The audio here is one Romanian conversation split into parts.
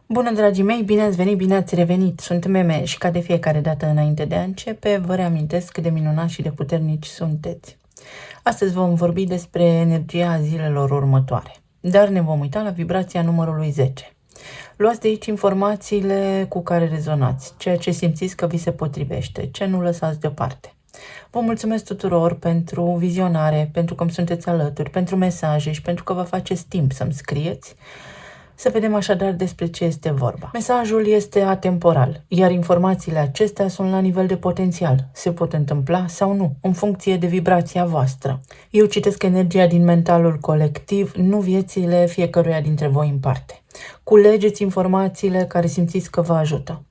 Bună, dragii mei, bine ați venit, bine ați revenit. Sunt Meme și ca de fiecare dată înainte de a începe, vă reamintesc cât de minunați și de puternici sunteți. Astăzi vom vorbi despre energia zilelor următoare, dar ne vom uita la vibrația numărului 10. Luați de aici informațiile cu care rezonați, ceea ce simțiți că vi se potrivește, ce nu lăsați deoparte. Vă mulțumesc tuturor pentru vizionare, pentru că îmi sunteți alături, pentru mesaje și pentru că vă faceți timp să-mi scrieți. Să vedem așadar despre ce este vorba. Mesajul este atemporal, iar informațiile acestea sunt la nivel de potențial. Se pot întâmpla sau nu, în funcție de vibrația voastră. Eu citesc energia din mentalul colectiv, nu viețile fiecăruia dintre voi în parte. Culegeți informațiile care simțiți că vă ajută.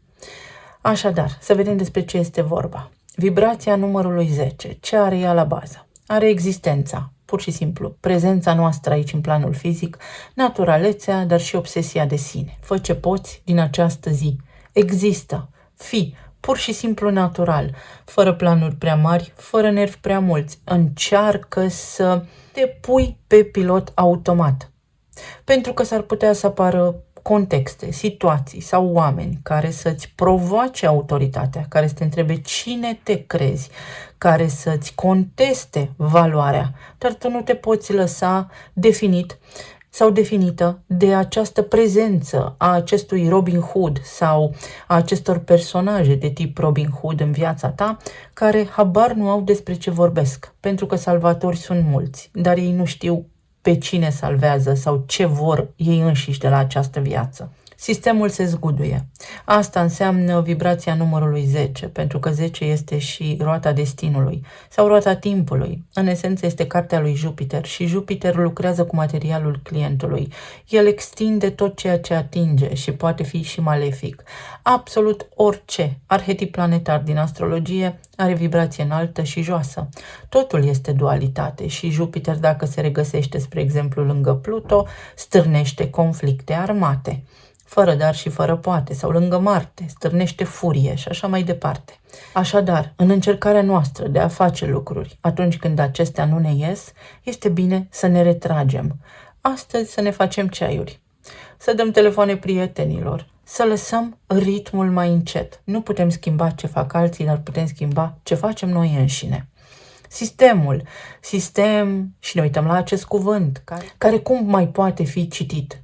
Așadar, să vedem despre ce este vorba. Vibrația numărului 10. Ce are ea la bază? Are existența, pur și simplu, prezența noastră aici în planul fizic, naturalețea, dar și obsesia de sine. Fă ce poți din această zi. Există. Fii pur și simplu natural, fără planuri prea mari, fără nervi prea mulți. Încearcă să te pui pe pilot automat. Pentru că s-ar putea să apară contexte, situații sau oameni care să-ți provoace autoritatea, care să te întrebe cine te crezi, care să-ți conteste valoarea, dar tu nu te poți lăsa definit sau definită de această prezență a acestui Robin Hood sau a acestor personaje de tip Robin Hood în viața ta, care habar nu au despre ce vorbesc, pentru că salvatori sunt mulți, dar ei nu știu pe cine salvează sau ce vor ei înșiși de la această viață. Sistemul se zguduie. Asta înseamnă vibrația numărului 10, pentru că 10 este și roata destinului sau roata timpului. În esență este cartea lui Jupiter și Jupiter lucrează cu materialul clientului. El extinde tot ceea ce atinge și poate fi și malefic. Absolut orice arhetip planetar din astrologie are vibrație înaltă și joasă. Totul este dualitate și Jupiter, dacă se regăsește, spre exemplu, lângă Pluto, stârnește conflicte armate, fără dar și fără poate, sau lângă Marte, stârnește furie și așa mai departe. Așadar, în încercarea noastră de a face lucruri, atunci când acestea nu ne ies, este bine să ne retragem. Astăzi să ne facem ceaiuri, să dăm telefoane prietenilor, să lăsăm ritmul mai încet. Nu putem schimba ce fac alții, dar putem schimba ce facem noi înșine. Sistem, și ne uităm la acest cuvânt, care cum mai poate fi citit?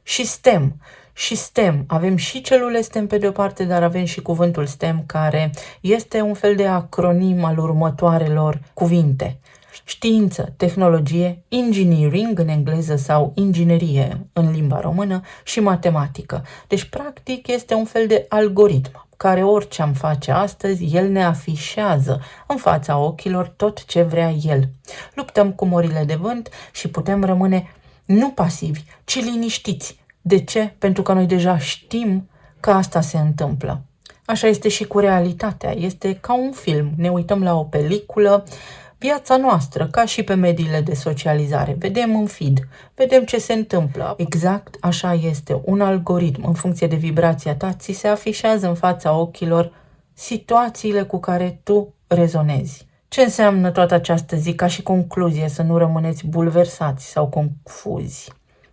Și STEM. Și STEM. Avem și celule STEM pe de o parte, dar avem și cuvântul STEM, care este un fel de acronim al următoarelor cuvinte. Știință, tehnologie, engineering în engleză sau inginerie în limba română și matematică. Deci, practic, este un fel de algoritm care orice am face astăzi, el ne afișează în fața ochilor tot ce vrea el. Luptăm cu morile de vânt și putem rămâne nu pasivi, ci liniștiți. De ce? Pentru că noi deja știm că asta se întâmplă. Așa este și cu realitatea. Este ca un film. Ne uităm la o peliculă, viața noastră, ca și pe mediile de socializare. Vedem în feed, vedem ce se întâmplă. Exact așa este. Un algoritm, în funcție de vibrația ta, ți se afișează în fața ochilor situațiile cu care tu rezonezi. Ce înseamnă toată această zi ca și concluzie, să nu rămâneți bulversați sau confuzi?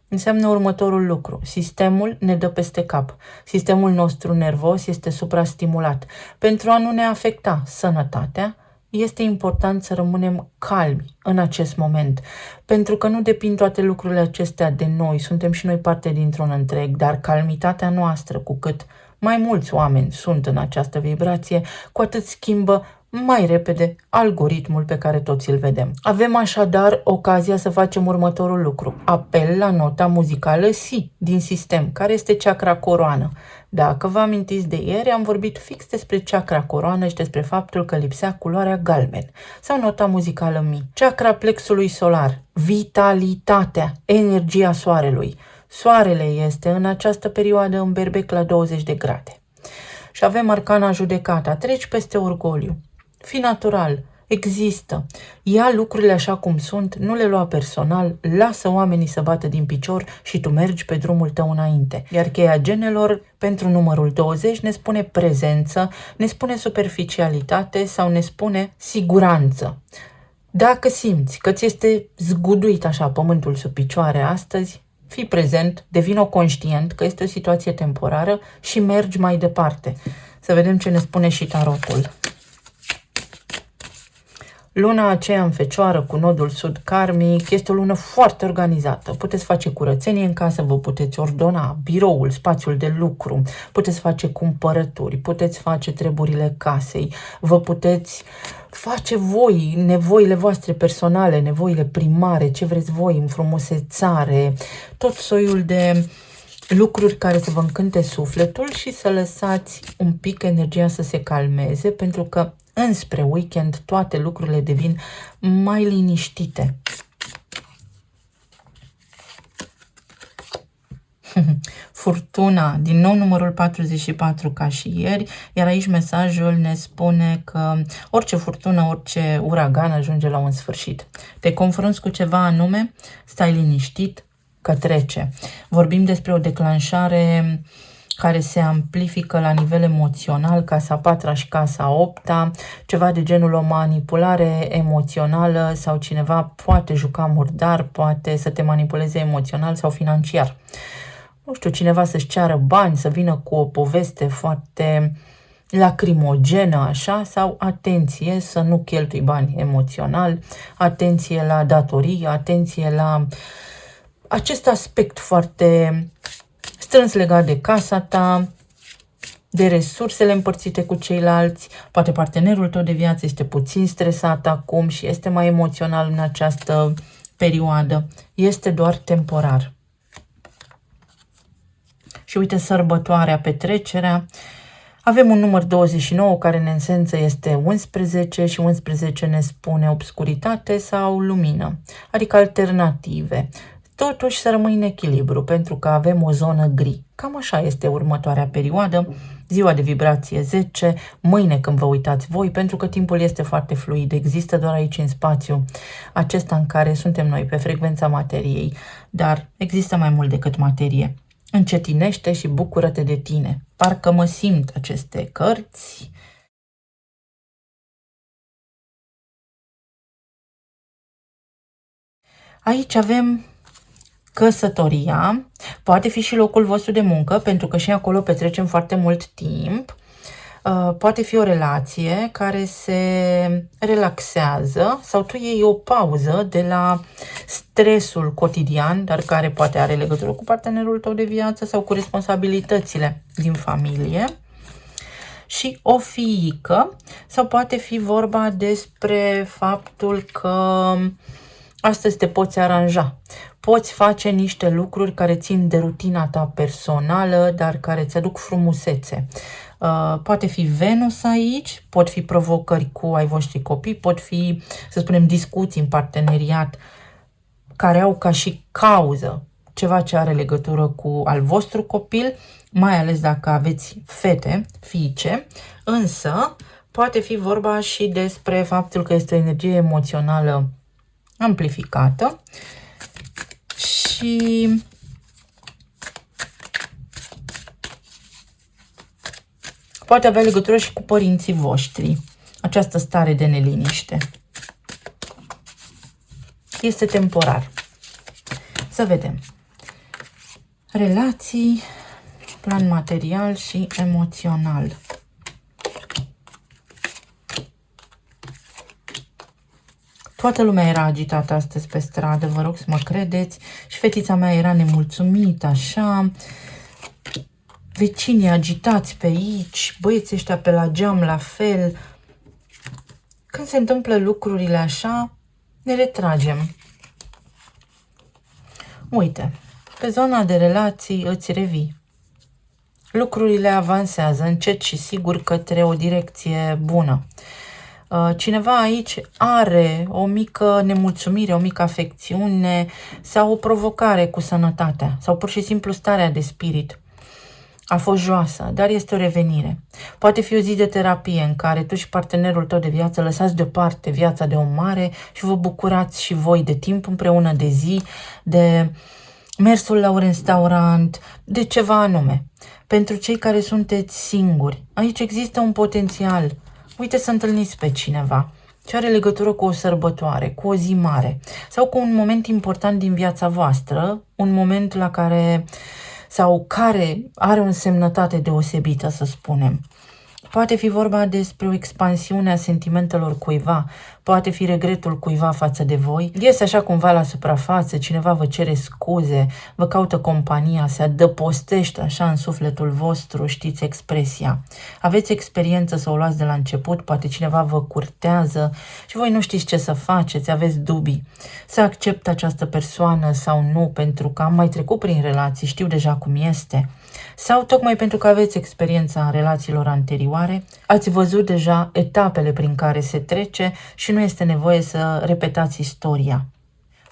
Înseamnă următorul lucru. Sistemul ne dă peste cap. Sistemul nostru nervos este suprastimulat. Pentru a nu ne afecta sănătatea, este important să rămânem calmi în acest moment, pentru că nu depind toate lucrurile acestea de noi, suntem și noi parte dintr-un întreg, dar calmitatea noastră, cu cât mai mulți oameni sunt în această vibrație, cu atât schimbă mai repede algoritmul pe care toți îl vedem. Avem așadar ocazia să facem următorul lucru. Apel la nota muzicală Si din sistem, care este chakra coroană. Dacă vă amintiți de ieri, am vorbit fix despre chakra coroană și despre faptul că lipsea culoarea galben sau nota muzicală Mi. Chakra plexului solar, vitalitatea, energia soarelui. Soarele este în această perioadă în berbec la 20 de grade. Și avem arcana judecata, treci peste orgoliu. Fii natural, există. Ia lucrurile așa cum sunt, nu le lua personal, lasă oamenii să bată din picior și tu mergi pe drumul tău înainte. Iar cheia genelor pentru numărul 20 ne spune prezență, ne spune superficialitate sau ne spune siguranță. Dacă simți că ți este zguduit așa pământul sub picioare astăzi, Fii prezent, devină conștient că este o situație temporară și mergi mai departe. Să vedem ce ne spune și tarotul. Luna aceea în Fecioară cu nodul sud karmic este o lună foarte organizată. Puteți face curățenie în casă, vă puteți ordona biroul, spațiul de lucru, puteți face cumpărături, puteți face treburile casei, vă puteți face voi nevoile voastre personale, nevoile primare, ce vreți voi, înfrumusețare, tot soiul de lucruri care să vă încânte sufletul și să lăsați un pic energia să se calmeze, pentru că înspre weekend toate lucrurile devin mai liniștite. Furtuna, din nou numărul 44 ca și ieri, iar aici mesajul ne spune că orice furtună, orice uragan ajunge la un sfârșit. Te confrunți cu ceva anume, stai liniștit că trece. Vorbim despre o declanșare care se amplifică la nivel emoțional, casa 4 și casa 8, ceva de genul o manipulare emoțională sau cineva poate juca murdar, poate să te manipuleze emoțional sau financiar. Nu știu, cineva să-și ceară bani, să vină cu o poveste foarte lacrimogenă, așa, sau atenție să nu cheltui bani emoțional, atenție la datorii, atenție la acest aspect foarte strâns legat de casa ta, de resursele împărțite cu ceilalți. Poate partenerul tău de viață este puțin stresat acum și este mai emoțional în această perioadă. Este doar temporar. Și uite, sărbătoarea, petrecerea. Avem un număr 29 care în esență este 11 și 11 ne spune obscuritate sau lumină, adică alternative. Totuși să rămâi în echilibru, pentru că avem o zonă gri. Cam așa este următoarea perioadă, ziua de vibrație 10, mâine când vă uitați voi, pentru că timpul este foarte fluid, există doar aici în spațiu acesta în care suntem noi, pe frecvența materiei, dar există mai mult decât materie. Încetinește și bucură-te de tine. Parcă mă simt aceste cărți. Aici avem căsătoria, poate fi și locul vostru de muncă, pentru că și acolo petrecem foarte mult timp. Poate fi o relație care se relaxează sau tu iei o pauză de la stresul cotidian, dar care poate are legătură cu partenerul tău de viață sau cu responsabilitățile din familie. Și o fiică, sau poate fi vorba despre faptul că astăzi te poți aranja. Poți face niște lucruri care țin de rutina ta personală, dar care îți aduc frumusețe. Poate fi Venus aici, pot fi provocări cu ai voștri copii, pot fi, să spunem, discuții în parteneriat care au ca și cauză ceva ce are legătură cu al vostru copil, mai ales dacă aveți fete, fiice, însă poate fi vorba și despre faptul că este o energie emoțională amplificată și poate avea legătură și cu părinții voștri, această stare de neliniște. Este temporar. Să vedem. Relații, plan material și emoțional. Toată lumea era agitată astăzi pe stradă, vă rog să mă credeți. Și fetița mea era nemulțumită, așa. Vecinii agitați pe aici, băieții ăștia pe la geam la fel. Când se întâmplă lucrurile așa, ne retragem. Uite, pe zona de relații îți revii. Lucrurile avansează încet și sigur către o direcție bună. Cineva aici are o mică nemulțumire, o mică afecțiune sau o provocare cu sănătatea sau pur și simplu starea de spirit. A fost joasă, dar este o revenire. Poate fi o zi de terapie în care tu și partenerul tău de viață lăsați deoparte viața de om mare și vă bucurați și voi de timp împreună, de zi, de mersul la un restaurant, de ceva anume. Pentru cei care sunteți singuri, aici există un potențial. Uite să întâlniți pe cineva ce are legătură cu o sărbătoare, cu o zi mare sau cu un moment important din viața voastră, un moment la care sau care are o însemnătate deosebită, să spunem. Poate fi vorba despre o expansiune a sentimentelor cuiva, poate fi regretul cuiva față de voi. Iese așa cumva la suprafață, cineva vă cere scuze, vă caută compania, se adăpostește așa în sufletul vostru, știți expresia. Aveți experiență să o luați de la început, poate cineva vă curtează și voi nu știți ce să faceți, aveți dubii. Să accept această persoană sau nu, pentru că am mai trecut prin relații, știu deja cum este. Sau tocmai pentru că aveți experiența în relațiilor anterioare, ați văzut deja etapele prin care se trece și nu este nevoie să repetați istoria.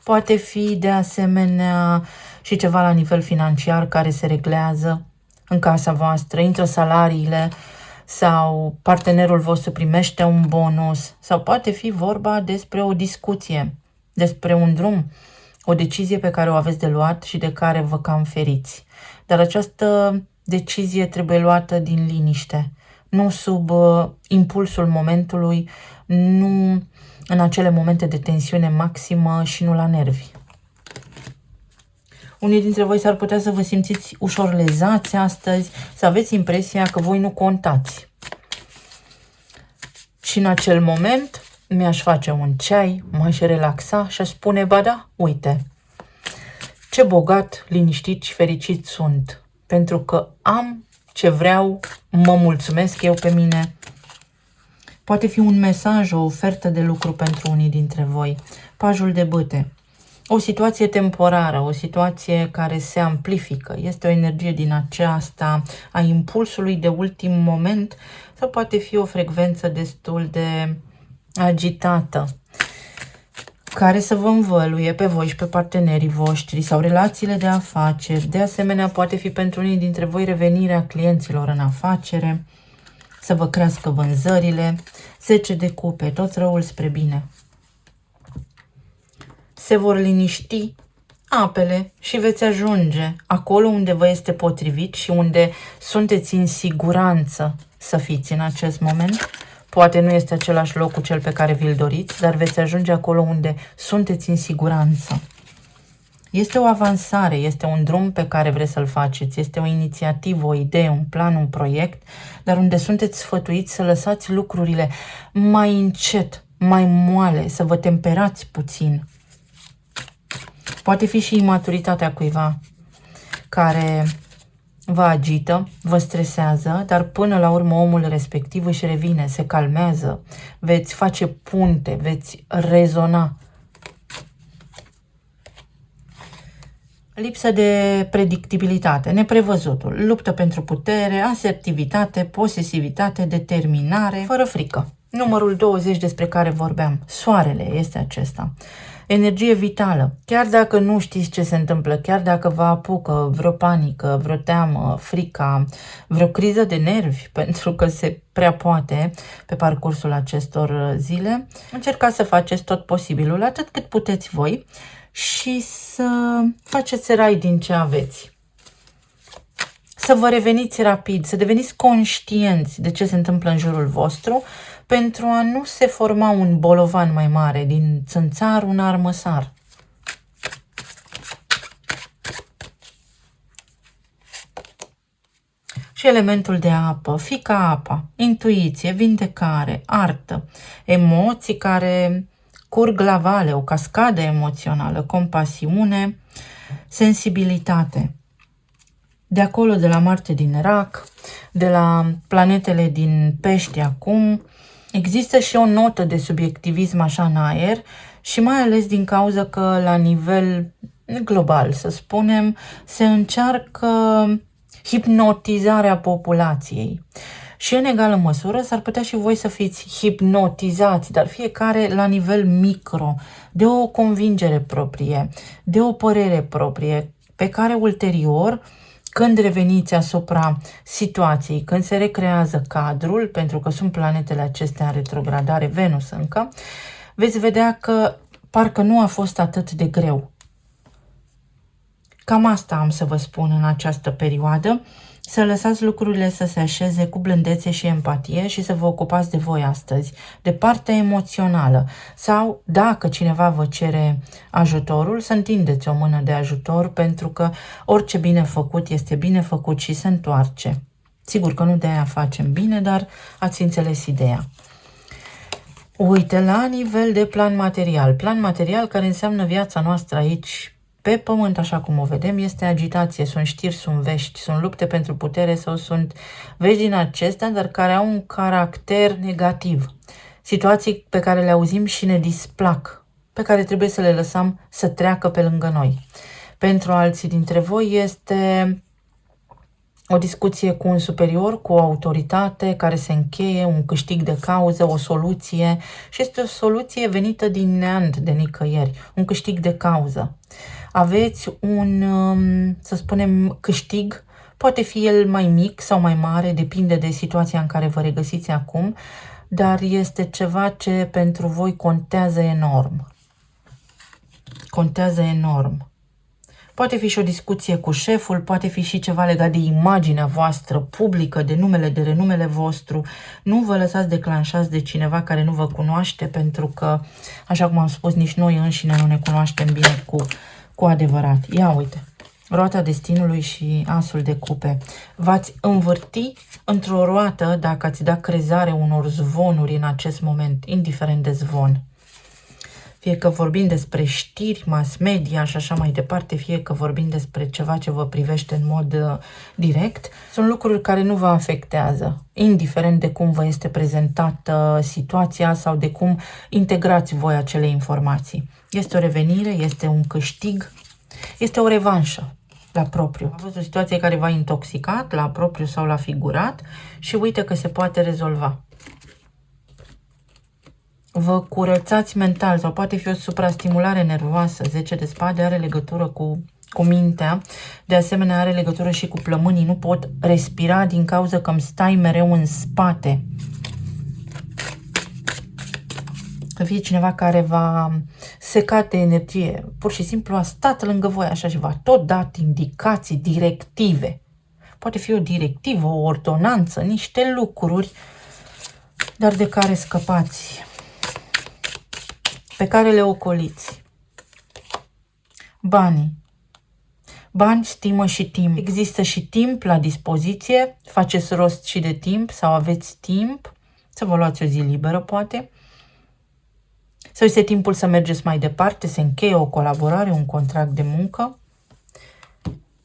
Poate fi de asemenea și ceva la nivel financiar care se reglează în casa voastră, intră salariile sau partenerul vostru primește un bonus sau poate fi vorba despre o discuție, despre un drum, o decizie pe care o aveți de luat și de care vă cam feriți. Dar această decizie trebuie luată din liniște, nu sub impulsul momentului, nu în acele momente de tensiune maximă și nu la nervi. Unii dintre voi s-ar putea să vă simțiți ușor lezați astăzi, să aveți impresia că voi nu contați. Și în acel moment mi-aș face un ceai, m-aș relaxa și aș spune, ba da, uite, ce bogat, liniștit și fericit sunt, pentru că am ce vreau, mă mulțumesc eu pe mine. Poate fi un mesaj, o ofertă de lucru pentru unii dintre voi, pajul de bâte. O situație temporară, o situație care se amplifică. Este o energie din aceasta a impulsului de ultim moment sau poate fi o frecvență destul de agitată care să vă învăluie pe voi și pe partenerii voștri sau relațiile de afaceri. De asemenea, poate fi pentru unii dintre voi revenirea clienților în afacere, să vă crească vânzările, 10 de cupe, tot răul spre bine. Se vor liniști apele și veți ajunge acolo unde vă este potrivit și unde sunteți în siguranță să fiți în acest moment. Poate nu este același loc cu cel pe care vi-l doriți, dar veți ajunge acolo unde sunteți în siguranță. Este o avansare, este un drum pe care vreți să-l faceți, este o inițiativă, o idee, un plan, un proiect, dar unde sunteți sfătuiți să lăsați lucrurile mai încet, mai moale, să vă temperați puțin. Poate fi și imaturitatea cuiva care vă agită, vă stresează, dar până la urmă omul respectiv își revine, se calmează, veți face punte, veți rezona. Lipsă de predictibilitate, neprevăzutul, luptă pentru putere, asertivitate, posesivitate, determinare, fără frică. Numărul 20 despre care vorbeam, soarele este acesta. Energie vitală. Chiar dacă nu știți ce se întâmplă, chiar dacă vă apucă vreo panică, vreo teamă, frica, vreo criză de nervi, pentru că se prea poate pe parcursul acestor zile, încercați să faceți tot posibilul, atât cât puteți voi, și să faceți rai din ce aveți. Să vă reveniți rapid, să deveniți conștienți de ce se întâmplă în jurul vostru, pentru a nu se forma un bolovan mai mare, din țânțar un armăsar. Și elementul de apă, fica apa, intuiție, vindecare, artă, emoții care curg la vale, o cascadă emoțională, compasiune, sensibilitate. De acolo, de la Marte din Rac, de la planetele din Pești acum, există și o notă de subiectivism așa în aer și mai ales din cauza că la nivel global, să spunem, se încearcă hipnotizarea populației. Și în egală măsură s-ar putea și voi să fiți hipnotizați, dar fiecare la nivel micro, de o convingere proprie, de o părere proprie, pe care ulterior, când reveniți asupra situației, când se recrează cadrul, pentru că sunt planetele acestea în retrogradare, Venus încă, veți vedea că parcă nu a fost atât de greu. Cam asta am să vă spun în această perioadă. Să lăsați lucrurile să se așeze cu blândețe și empatie și să vă ocupați de voi astăzi, de partea emoțională. Sau, dacă cineva vă cere ajutorul, să întindeți o mână de ajutor, pentru că orice bine făcut este bine făcut și se întoarce. Sigur că nu de aia facem bine, dar ați înțeles ideea. Uite, la nivel de plan material. Plan material care înseamnă viața noastră aici, pe pământ, așa cum o vedem, este agitație, sunt știri, sunt vești, sunt lupte pentru putere sau sunt vești din acestea, dar care au un caracter negativ. Situații pe care le auzim și ne displac, pe care trebuie să le lăsăm să treacă pe lângă noi. Pentru alții dintre voi este o discuție cu un superior, cu o autoritate care se încheie, un câștig de cauză, o soluție, și este o soluție venită din neant, de nicăieri, un câștig de cauză. Aveți un, să spunem, câștig, poate fi el mai mic sau mai mare, depinde de situația în care vă regăsiți acum, dar este ceva ce pentru voi contează enorm. Contează enorm. Poate fi și o discuție cu șeful, poate fi și ceva legat de imaginea voastră publică, de numele, de renumele vostru. Nu vă lăsați declanșați de cineva care nu vă cunoaște, pentru că, așa cum am spus, nici noi înșine nu ne cunoaștem bine cu adevărat. Ia uite, roata destinului și asul de cupe. V-ați învârti într-o roată dacă ați dat crezare unor zvonuri în acest moment, indiferent de zvon. Fie că vorbim despre știri, mass media și așa mai departe, fie că vorbim despre ceva ce vă privește în mod direct, sunt lucruri care nu vă afectează, indiferent de cum vă este prezentată situația sau de cum integrați voi acele informații. Este o revenire, este un câștig, este o revanșă la propriu. A fost o situație care v-a intoxicat, la propriu sau la figurat, și uite că se poate rezolva. Vă curățați mental sau poate fi o suprastimulare nervoasă. 10 de spade are legătură cu mintea, de asemenea are legătură și cu plămânii. Nu pot respira din cauza că îmi stai mereu în spate. Să fie cineva care v-a secat de energie, pur și simplu a stat lângă voi așa și v-a tot dat indicații, directive. Poate fi o directivă, o ordonanță, niște lucruri, dar de care scăpați, pe care le ocoliți. Banii. Bani, stimă și timp. Există și timp la dispoziție, faceți rost și de timp sau aveți timp să vă luați o zi liberă, poate. Sau este timpul să mergeți mai departe, se încheie o colaborare, un contract de muncă.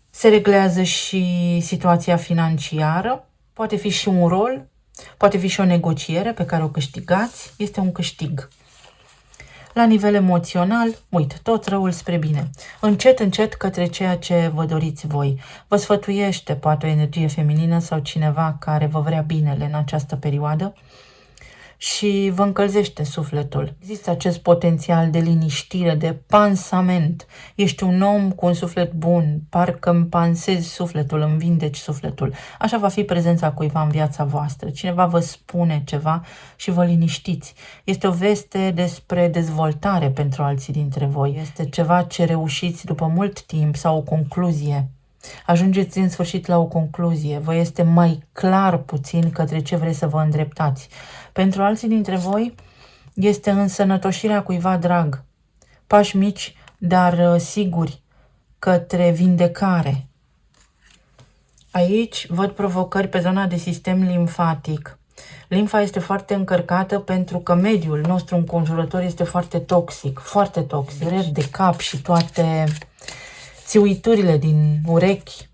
Se reglează și situația financiară, poate fi și un rol, poate fi și o negociere pe care o câștigați, este un câștig. La nivel emoțional, uite, tot răul spre bine. Încet, încet către ceea ce vă doriți voi. Vă sfătuiește poate o energie feminină sau cineva care vă vrea binele în această perioadă și vă încălzește sufletul. Există acest potențial de liniștire, de pansament. Ești un om cu un suflet bun, parcă îmi pansezi sufletul, îmi vindeci sufletul. Așa va fi prezența cuiva în viața voastră. Cineva vă spune ceva și vă liniștiți. Este o veste despre dezvoltare pentru alții dintre voi. Este ceva ce reușiți după mult timp sau o concluzie. Ajungeți în sfârșit la o concluzie. Vă este mai clar puțin către ce vreți să vă îndreptați. Pentru alții dintre voi este însănătoșirea cuiva drag. Pași mici, dar siguri, către vindecare. Aici văd provocări pe zona de sistem limfatic. Limfa este foarte încărcată pentru că mediul nostru înconjurător este foarte toxic, dureri de cap și toate țiuiturile din urechi,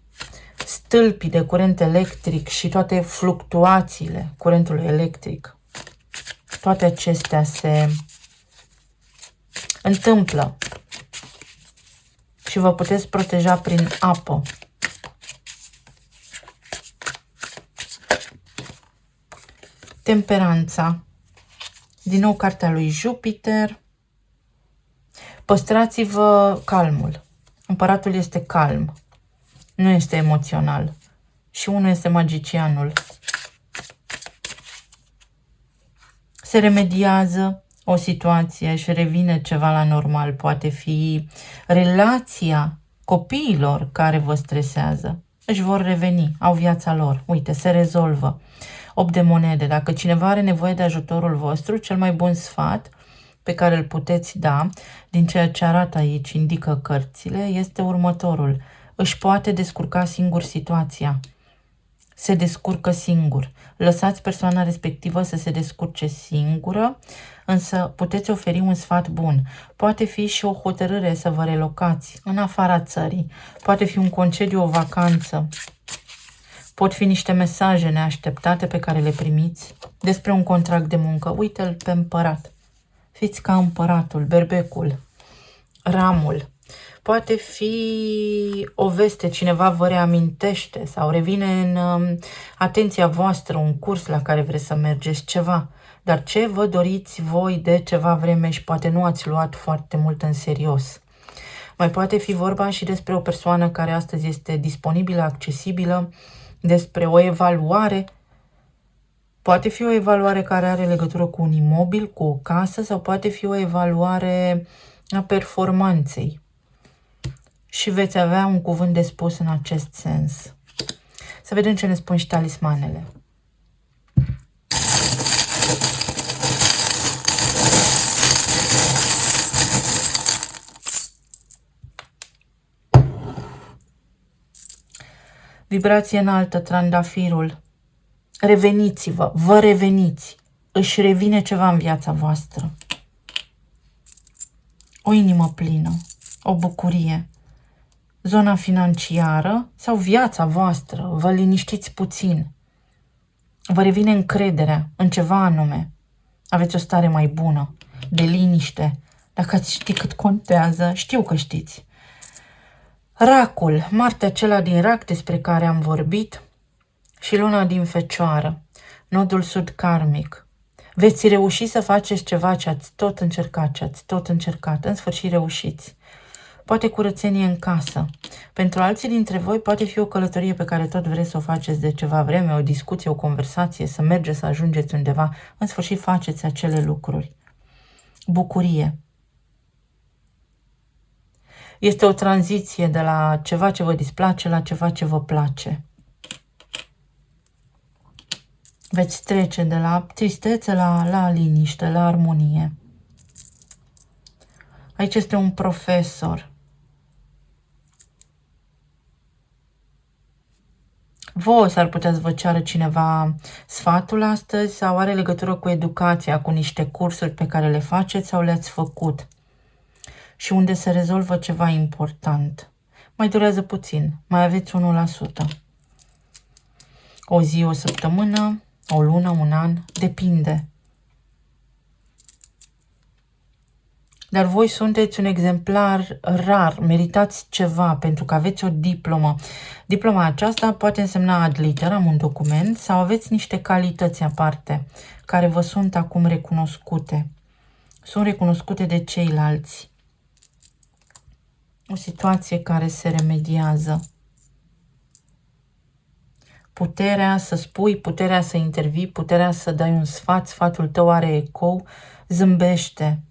stâlpii de curent electric și toate fluctuațiile curentului electric. Toate acestea se întâmplă și vă puteți proteja prin apă. Temperanța. Din nou cartea lui Jupiter. Păstrați-vă calmul. Împăratul este calm, nu este emoțional. Și unul este magicianul. Se remediază o situație și revine ceva la normal. Poate fi relația Copiilor care vă stresează își vor reveni, au viața lor. Uite, se rezolvă. 8 de monede. Dacă cineva are nevoie de ajutorul vostru, cel mai bun sfat pe care îl puteți da, din ceea ce arată aici, indică cărțile, este următorul. Își poate descurca singur situația. Se descurcă singur. Lăsați persoana respectivă să se descurce singură, însă puteți oferi un sfat bun. Poate fi și o hotărâre să vă relocați în afara țării. Poate fi un concediu, o vacanță. Pot fi niște mesaje neașteptate pe care le primiți despre un contract de muncă. Uite-l pe împărat. Fiți ca împăratul, berbecul, ramul. Poate fi o veste, cineva vă reamintește sau revine în atenția voastră un curs la care vreți să mergeți, ceva. Dar ce vă doriți voi de ceva vreme și poate nu ați luat foarte mult în serios. Mai poate fi vorba și despre o persoană care astăzi este disponibilă, accesibilă, despre o evaluare. Poate fi o evaluare care are legătură cu un imobil, cu o casă, sau poate fi o evaluare a performanței. Și veți avea un cuvânt de spus în acest sens. Să vedem ce ne spun și talismanele. Vibrație înaltă, trandafirul. Reveniți-vă, vă reveniți. Își revine ceva în viața voastră. O inimă plină, o bucurie. Zona financiară sau viața voastră, vă liniștiți puțin. Vă revine încrederea în ceva anume. Aveți o stare mai bună, de liniște. Dacă ați ști cât contează, știu că știți. Racul, Marte acela din Rac despre care am vorbit și luna din Fecioară, nodul sud karmic. Veți reuși să faceți ceva ce ați tot încercat, în sfârșit reușiți. Poate curățenie în casă. Pentru alții dintre voi poate fi o călătorie pe care tot vreți să o faceți de ceva vreme, o discuție, o conversație, să mergeți, să ajungeți undeva. În sfârșit faceți acele lucruri. Bucurie. Este o tranziție de la ceva ce vă displace la ceva ce vă place. Veți trece de la tristețe la liniște, la armonie. Aici este un profesor. Vouă s-ar putea să vă ceară cineva sfatul astăzi sau are legătură cu educația, cu niște cursuri pe care le faceți sau le-ați făcut și unde se rezolvă ceva important. Mai durează puțin, mai aveți 1%. O zi, o săptămână, o lună, un an, depinde. Dar voi sunteți un exemplar rar, meritați ceva pentru că aveți o diplomă. Diploma aceasta poate însemna ad literam, un document, sau aveți niște calități aparte care vă sunt acum recunoscute. Sunt recunoscute de ceilalți. O situație care se remediază. Puterea să spui, puterea să intervii, puterea să dai un sfat, sfatul tău are ecou, zâmbește.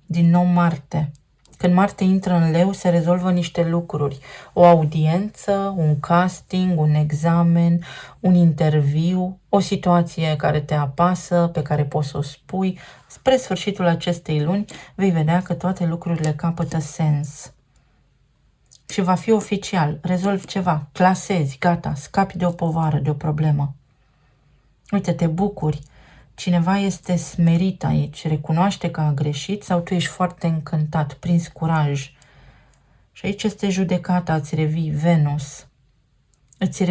Din nou Marte. Când Marte intră în Leu, se rezolvă niște lucruri. O audiență, un casting, un examen, un interviu, o situație care te apasă, pe care poți să o spui. Spre sfârșitul acestei luni vei vedea că toate lucrurile capătă sens. Și va fi oficial. Rezolvi ceva, clasezi, gata, scapi de o povară, de o problemă. Uite, te bucuri. Cineva este smerit aici, recunoaște că a greșit sau tu ești foarte încântat, prins curaj. Și aici este judecata, îți revii Venus. Îți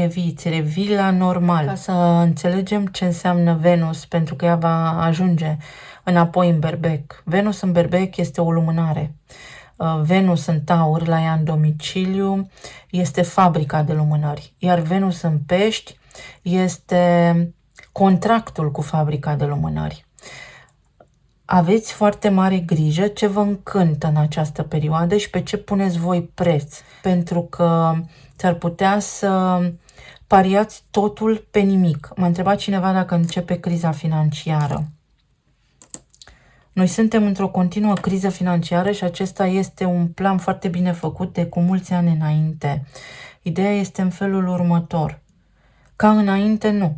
revii la normal. Ca să înțelegem ce înseamnă Venus, pentru că ea va ajunge înapoi în Berbec. Venus în Berbec este o lumânare. Venus în Taur, la ea în domiciliu, este fabrica de lumânări. Iar Venus în Pești este contractul cu fabrica de lumânări. Aveți foarte mare grijă ce vă încântă în această perioadă și pe ce puneți voi preț, pentru că ți-ar putea să pariați totul pe nimic. M-a întrebat cineva dacă începe criza financiară. Noi suntem într-o continuă criză financiară și acesta este un plan foarte bine făcut de cu mulți ani înainte. Ideea este în felul următor. Ca înainte, nu.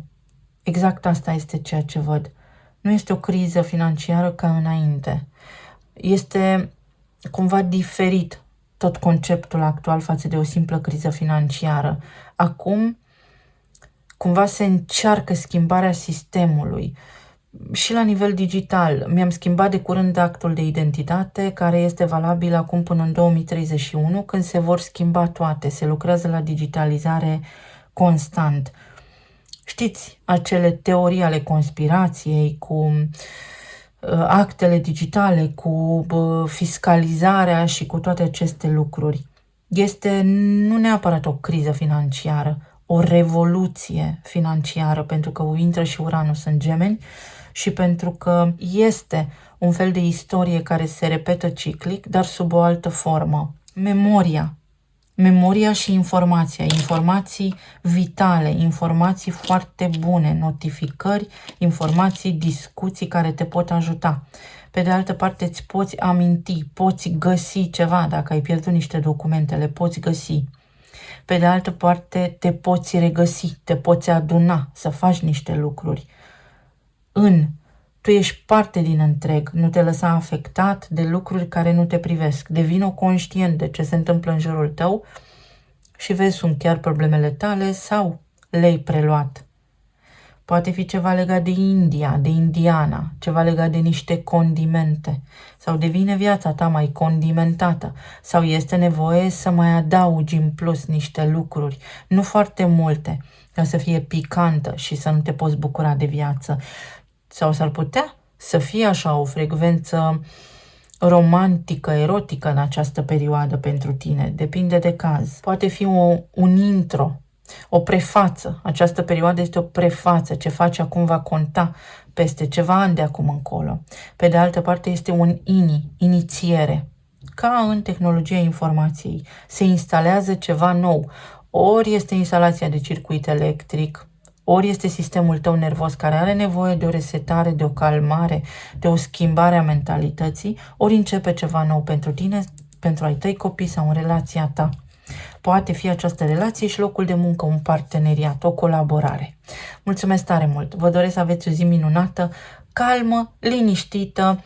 Exact asta este ceea ce văd. Nu este o criză financiară ca înainte. Este cumva diferit tot conceptul actual față de o simplă criză financiară. Acum, cumva se încearcă schimbarea sistemului. Și la nivel digital, mi-am schimbat de curând actul de identitate, care este valabil acum până în 2031, când se vor schimba toate. Se lucrează la digitalizare constant. Știți, acele teorii ale conspirației cu actele digitale, cu fiscalizarea și cu toate aceste lucruri. Este nu neapărat o criză financiară, o revoluție financiară, pentru că intră și Uranus în Gemeni și pentru că este un fel de istorie care se repetă ciclic, dar sub o altă formă. Memoria și informația, informații vitale, informații foarte bune, notificări, informații, discuții care te pot ajuta. Pe de altă parte, îți poți aminti, poți găsi ceva, dacă ai pierdut niște documente, le poți găsi. Pe de altă parte, te poți regăsi, te poți aduna, să faci niște lucruri. Tu ești parte din întreg, nu te lăsa afectat de lucruri care nu te privesc. Devino conștient de ce se întâmplă în jurul tău și vezi, sunt chiar problemele tale sau le-ai preluat. Poate fi ceva legat de India, de Indiana, ceva legat de niște condimente sau devine viața ta mai condimentată sau este nevoie să mai adaugi în plus niște lucruri, nu foarte multe, ca să fie picantă și să nu te poți bucura de viață. Sau s-ar putea să fie așa o frecvență romantică, erotică în această perioadă pentru tine. Depinde de caz. Poate fi un intro, o prefață. Această perioadă este o prefață. Ce faci acum va conta peste ceva ani de acum încolo. Pe de altă parte este un inițiere. Ca în tehnologia informației. Se instalează ceva nou. Ori este instalația de circuit electric, ori este sistemul tău nervos care are nevoie de o resetare, de o calmare, de o schimbare a mentalității, ori începe ceva nou pentru tine, pentru ai tăi copii sau în relația ta. Poate fi această relație și locul de muncă, un parteneriat, o colaborare. Mulțumesc tare mult! Vă doresc să aveți o zi minunată, calmă, liniștită,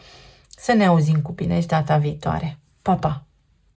să ne auzim cu bine și data viitoare. Pa, pa!